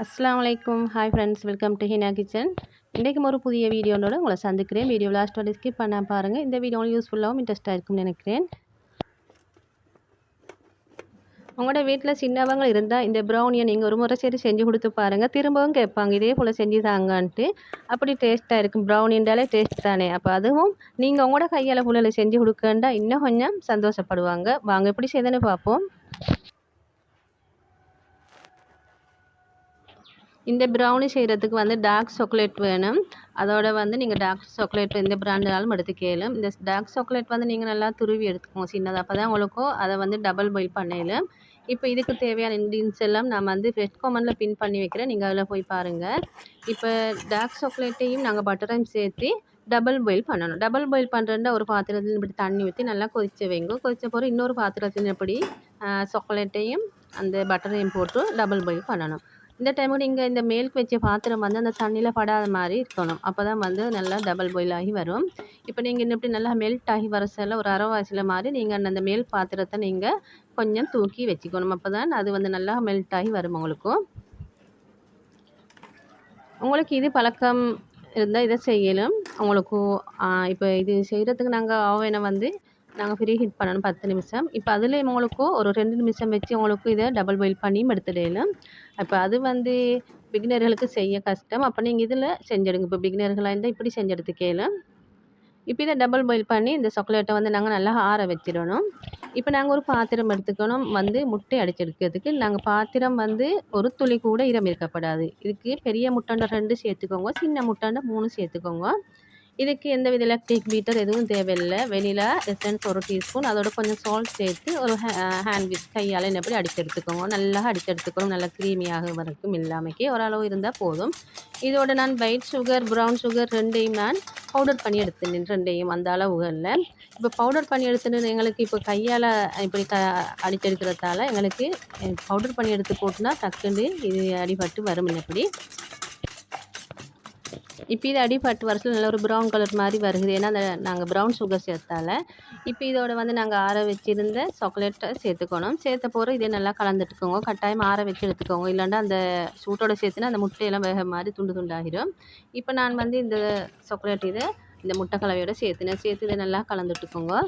அஸ்ஸலாமு அலைக்கும். Hi friends, welcome to Hina kitchen. இன்றைக்கும் ஒரு புதிய வீடியோனோட உங்களை சந்திக்கிறேன். வீடியோ லாஸ்ட் வரை ஸ்கிப் பண்ண பாருங்கள். இந்த வீடியோ உங்களுக்கு யூஸ்ஃபுல்லாகவும் இன்ட்ரெஸ்ட்டாக இருக்கும்னு நினைக்கிறேன். உங்களோட வீட்டில் சின்னவங்க இருந்தால் இந்த ப்ரௌனியை நீங்கள் ஒரு முறை சரி செஞ்சு கொடுத்து பாருங்கள். திரும்பவும் கேட்பாங்க இதே போல் செஞ்சு தாங்கன்ட்டு. அப்படி டேஸ்ட்டாக இருக்கும். ப்ரௌனின்றாலே டேஸ்ட் தானே. அப்போ அதுவும் நீங்கள் உங்களோட கையால் புள்ளைகளை செஞ்சு கொடுக்கண்டா இன்னும் கொஞ்சம் சந்தோஷப்படுவாங்க. வாங்க எப்படி செய்யுதுன்னு பார்ப்போம். இந்த ப்ரௌனி செய்கிறதுக்கு வந்து டார்க் சாக்லேட் வேணும். அதோட வந்து நீங்கள் டார்க் சாக்லேட் எந்த பிராண்டுனாலும் எடுத்துக்கலாம். இந்த டார்க் சாக்லேட் வந்து நீங்கள் நல்லா துருவி எடுத்துக்கோங்க சின்னதாக. அப்போ தான் உங்களுக்கும் அதை வந்து டபுள் பாயில் பண்ணையில். இப்போ இதுக்கு தேவையான இன்க்ரீடியன்ஸ் எல்லாம் நான் வந்து ரெட் காமனில் பின் பண்ணி வைக்கிறேன். நீங்கள் அதில் போய் பாருங்கள். இப்போ டார்க் சாக்லேட்டையும் நாங்கள் பட்டரையும் சேர்த்து டபுள் பாயில் பண்ணணும். டபுள் பாயில் பண்ணுறதுனா ஒரு பாத்திரத்தில் இப்படி தண்ணி ஊற்றி நல்லா கொதிக்க வைங்க. கொதித்த பிறகு இன்னொரு பாத்திரத்தில் இப்படி சாக்லேட்டையும் அந்த பட்டரையும் போட்டு டபுள் பாயில் பண்ணணும். இந்த டைமுக்கு நீங்கள் இந்த மேலுக்கு வச்ச பாத்திரம் வந்து அந்த தண்ணியில் படாத மாதிரி இருக்கணும். அப்போ தான் வந்து நல்லா டபுள் பாயில் ஆகி வரும். இப்போ நீங்கள் இப்படி நல்லா மெல்ட் ஆகி வர சொல்ல ஒரு அரைவாசியில் மாதிரி நீங்கள் அந்த மேல் பாத்திரத்தை நீங்கள் கொஞ்சம் தூக்கி வச்சுக்கணும். அப்போ தான் அது வந்து நல்லா மெல்ட் ஆகி வரும். உங்களுக்கு இது பழக்கம் இருந்தால் இதை செய்யலாம். உங்களுக்கு இப்போ இது செய்கிறதுக்கு நாங்கள் ஓவனை வந்து நாங்கள் ஃப்ரீ ஹீட் பண்ணணும் 10 நிமிஷம். இப்போ அதில் உங்களுக்கு ஒரு 2 நிமிஷம் வச்சு உங்களுக்கு இதை டபுள் பாயில் பண்ணியும் எடுத்துடலாம். அப்போ அது வந்து பிகினர்களுக்கு செய்ய கஷ்டம். அப்போ நீங்கள் இதில் செஞ்செடுங்க. இப்போ பிகினர்களாக இருந்தால் இப்படி செஞ்சு எடுத்துக்கலாம். இப்போ இதை டபுள் பாயில் பண்ணி இந்த சாக்லேட்டை வந்து நாங்கள் நல்லா ஆற வச்சிடணும். இப்போ நாங்கள் ஒரு பாத்திரம் எடுத்துக்கணும். வந்து முட்டை அடிச்செடுக்கிறதுக்கு நாங்கள் பாத்திரம் வந்து ஒரு துளி கூட ஈரம் இருக்கப்படாது. இதுக்கு பெரிய முட்டை 2 சேர்த்துக்கோங்க, சின்ன முட்டை 3 சேர்த்துக்கோங்க. இதுக்கு எந்த வித எலக்ட்ரிக் பீட்டர் எதுவும் தேவையில்லை. வெனிலா எசன்ஸ் 1 டீஸ்பூன், அதோட கொஞ்சம் சால்ட் சேர்த்து ஒரு ஹேண்ட் விஸ்க் கையால் எப்படி அடித்து எடுத்துக்கோங்க. நல்லா அடித்து எடுத்துக்கணும். நல்லா க்ரீமியாக வரைக்கும் இல்லாமைக்கு ஓரளவு இருந்தால் போதும். இதோட நான் ஒயிட் சுகர் ப்ரௌன் சுகர் ரெண்டையும் நான் பவுடர் பண்ணி எடுத்துட்டேன். ரெண்டையும் அந்த அளவுகளில். இப்போ பவுடர் பண்ணி எடுத்துட்டு எங்களுக்கு இப்போ கையால் இப்படி அடிச்செடுக்கிறதால எங்களுக்கு பவுடர் பண்ணி எடுத்து போட்டுனா டக்குன்னு இது அடிபட்டு வரும். இப்படி இப்போ இது அடிபட்டு வரச்சில் நல்ல ஒரு ப்ரௌன் கலர் மாதிரி வருது. ஏன்னா நாங்கள் ப்ரௌன் சுகர் சேர்த்தால. இப்போ இதோட வந்து நாங்கள் ஆற வச்சுருந்த சாக்லேட்டை சேர்த்துக்கணும். சேர்த்த போகிற இதே நல்லா கலந்துட்டுக்கோங்க. கட்டாயம் ஆற வச்சு எடுத்துக்கோங்க. இல்லைன்னா அந்த சூட்டோட சேர்த்துனா அந்த முட்டையெல்லாம் வேக மாதிரி துண்டு துண்டாகிடும். இப்போ நான் வந்து இந்த சாக்லேட் இந்த முட்டை கலவையோட சேர்த்து இதை நல்லா கலந்துட்டுக்கோங்க.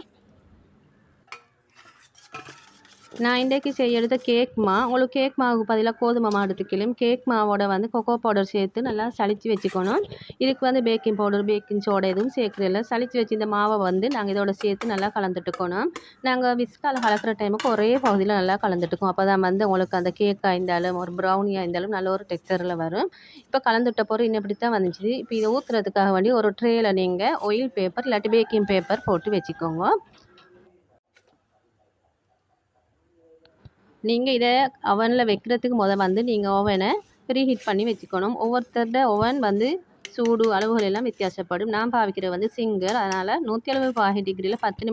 நான் இன்றைக்கு செய்ய எடுத்த கேக் உங்களுக்கு கேக் மாவுக்கு பதிலாக கோதுமை மாவு எடுத்துக்கலாம். கேக் மாவோட வந்து கொக்கோ பவுடர் சேர்த்து நல்லா சளிச்சு வச்சுக்கணும். இதுக்கு வந்து பேக்கிங் பவுடர் பேக்கிங் சோடா எதுவும் சேர்க்குறதில்ல. சளிச்சு வச்சு இந்த மாவை வந்து நாங்கள் இதோட சேர்த்து நல்லா கலந்துட்டுக்கணும். நாங்கள் விஸ்கால் கலக்கிற டைமுக்கு ஒரே பகுதியில் நல்லா கலந்துட்டுக்கோம். அப்போ தான் வந்து உங்களுக்கு அந்த கேக்காக இருந்தாலும் ஒரு ப்ரௌனியாக இருந்தாலும் நல்ல ஒரு டெக்ஸ்சரில் வரும். இப்போ கலந்துட்ட போகிற இன்னும் இப்படி தான் வந்துச்சு. இப்போ இதை ஊற்றுறதுக்காக வேண்டி ஒரு ட்ரேயில் நீங்கள் ஆயில் பேப்பர் இல்லாட்டி பேக்கிங் பேப்பர் போட்டு வச்சுக்கோங்க. நீங்கள் இதை அவனில் வைக்கிறதுக்கு வந்து நீங்கள் ஓவனை ப்ரீ ஹீட் பண்ணி வச்சுக்கணும். ஒவ்வொருத்தரோட ஓவன் வந்து சூடு அளவுகள் எல்லாம் வித்தியாசப்படும். நான் பாவிக்கிறது வந்து சிங்கர். அதனால் 170 டிகிரியில் 10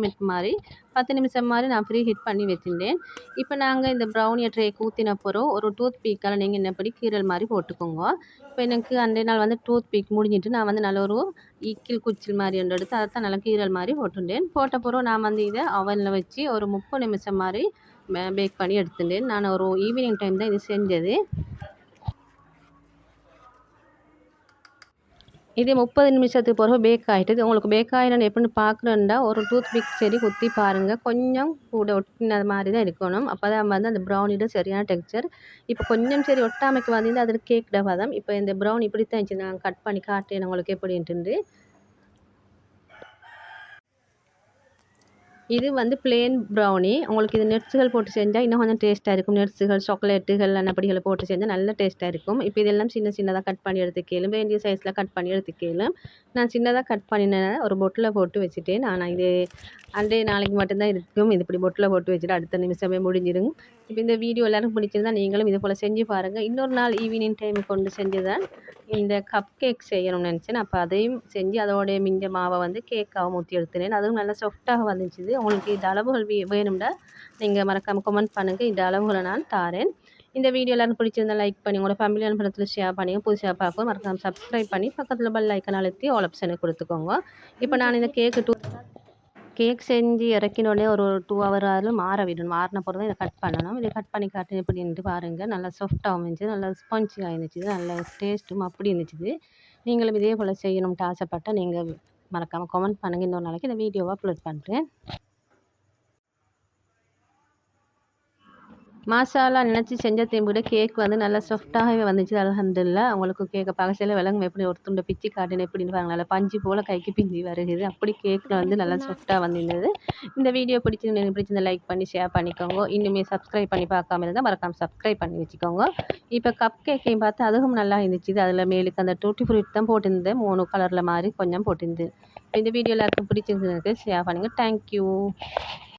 நிமிஷம் மாதிரி நான் ப்ரீ ஹீட் பண்ணி வச்சுருந்தேன். இப்போ நாங்கள் இந்த ப்ரௌனியை ட்ரேக்கு ஊற்றின பிறகு ஒரு டூத் பீக்கால் நீங்கள் என்னப்படி கீரல் மாதிரி போட்டுக்கோங்க. இப்போ எனக்கு அன்றைய நாள் வந்து டூத் பீக் முடிஞ்சிட்டு நான் வந்து நல்ல ஒரு ஈக்கில் குச்சில் மாதிரி எடுத்து அதை தான் நல்லா கீரல் மாதிரி போட்டுட்டேன். போட்ட பிறகு நான் வந்து இதை அவனில் வச்சு ஒரு 30 நிமிஷம் மாதிரி பேக் பண்ணி எடுத்துட்டேன். நான் ஒரு ஈவினிங் டைம் தான் இது செஞ்சது. இது 30 நிமிஷத்துக்கு பிறகு பேக் ஆகிட்டது. உங்களுக்கு பேக் ஆகிடணும் எப்படின்னு பார்க்குறேன்டா ஒரு டூத் பிக் சரி குத்தி பாருங்கள். கொஞ்சம் கூட ஒட்டின மாதிரி தான் இருக்கணும். அப்போ தான் வந்து அந்த ப்ரௌனியோட சரியான டெக்ஸ்சர். இப்போ கொஞ்சம் சரி ஒட்டாமைக்கு வந்து அதில் கேக் பதம். இப்போ இந்த ப்ரௌன் இப்படி தான் இருந்துச்சு. நான் கட் பண்ணி காட்டுறேன் உங்களுக்கு எப்படின்ட்டு. இது வந்து பிளேன் ப்ரௌனி. உங்களுக்கு இது நட்ஸுகள் போட்டு செஞ்சால் இன்னும் கொஞ்சம் டேஸ்ட்டாக இருக்கும். நட்ஸுகள் சாக்லேட்டுகள் அப்படிகளை போட்டு செஞ்சால் நல்ல டேஸ்ட்டாக இருக்கும். இப்போ இதெல்லாம் சின்னதாக கட் பண்ணி எடுத்துக்கலாம். வேண்டிய சைஸில் கட் பண்ணி எடுத்துக்கலாம். நான் சின்னதாக கட் பண்ணினேன். ஒரு பொட்டில் போட்டு வச்சுட்டேன். ஆனால் இது அன்றைய நாளைக்கு மட்டும்தான் இருக்கும். இது இப்படி பொட்டில் போட்டு வச்சுட்டு அடுத்த நிமிஷமே முடிஞ்சிடும். இப்போ இந்த வீடியோ எல்லாருக்கும் பிடிச்சிருந்தா நீங்களும் இது போல் செஞ்சு பாருங்கள். இன்னொரு நாள் ஈவினிங் டைம் கொண்டு செஞ்சுதான் இந்த கப் கேக் செய்யணும்னு நினச்சேன். அப்போ அதையும் செஞ்சு அதோடைய மிஞ்ச மாவை வந்து கேக்காகவும் ஊற்றி எடுத்துனேன். அதுவும் நல்லா சாஃப்டாக வந்துச்சு. உங்களுக்கு இந்த அளவுகள் வேணும்னா நீங்கள் மறக்காமல் கமெண்ட் பண்ணுங்கள். இந்த அளவுகளை நான் தாரேன். இந்த வீடியோ எல்லாரும் பிடிச்சிருந்தா லைக் பண்ணி உங்களோட ஃபேமிலியான படத்தில் ஷேர் பண்ணி புதுசாக பார்க்க மறக்காமல் சப்ஸ்கிரைப் பண்ணி பக்கத்தில் பெல் ஐக்கன் அழுத்தி ஆல் ஆப்ஷனை கொடுத்துக்கோங்க. இப்போ நான் இந்த கேக்கு கேக் செஞ்சு இறக்கினோடனே ஒரு 2 ஹவர் ஆனாலும் மாற விடணும். மாறின பிறகு தான் இதை கட் பண்ணணும். இதை கட் பண்ணி காட்டுறேன் எப்படின்ட்டு பாருங்கள். நல்லா சாஃப்டாகவும் இருந்துச்சு, நல்லா ஸ்பான்ஜியாக இருந்துச்சு, நல்ல டேஸ்ட்டும் அப்படி இருந்துச்சு. நீங்களும் இதே போல் செய்யணும்ட்டு ஆசைப்பட்டால் நீங்கள் மறக்காமல் கமெண்ட் பண்ணுங்கள். இன்னொரு நாளைக்கு இந்த வீடியோவை அப்லோட் பண்ணுறேன். மசாலா நினச்சி செஞ்சதையும் விட கேக் வந்து நல்லா சாஃப்டாகவே வந்துச்சு. அல்ஹம்துலில்லாஹ். அவங்களுக்கு கேக்கை பார்க்கச்சல விலங்கு எப்படி ஒரு துண்டை பிச்சு காட்டுன்னு எப்படின்னு பாருங்க. நல்லா பஞ்சு போல் கைக்கு பிஞ்சு வருகுது. அப்படி கேக்கில் வந்து நல்லா சாஃப்டாக வந்திருந்தது. இந்த வீடியோ பிடிச்சிருந்தா லைக் பண்ணி ஷேர் பண்ணிக்கோங்க. இன்னுமே சப்ஸ்கிரைப் பண்ணி பார்க்காம இருந்தால் மறக்காமல் சப்ஸ்கிரைப் பண்ணி வச்சுக்கோங்க. இப்போ கப் கேக்கையும் பார்த்து அதுவும் நல்லா இருந்துச்சு. அதில் மேலுக்கு அந்த டூட்டி ஃப்ரூட் தான் போட்டிருந்தேன். 3 கலரில் மாதிரி கொஞ்சம் போட்டிருந்தேன். இந்த வீடியோ எல்லாருக்கும் பிடிச்சிருந்ததுக்கு ஷேர் பண்ணுங்கள். தேங்க்யூ.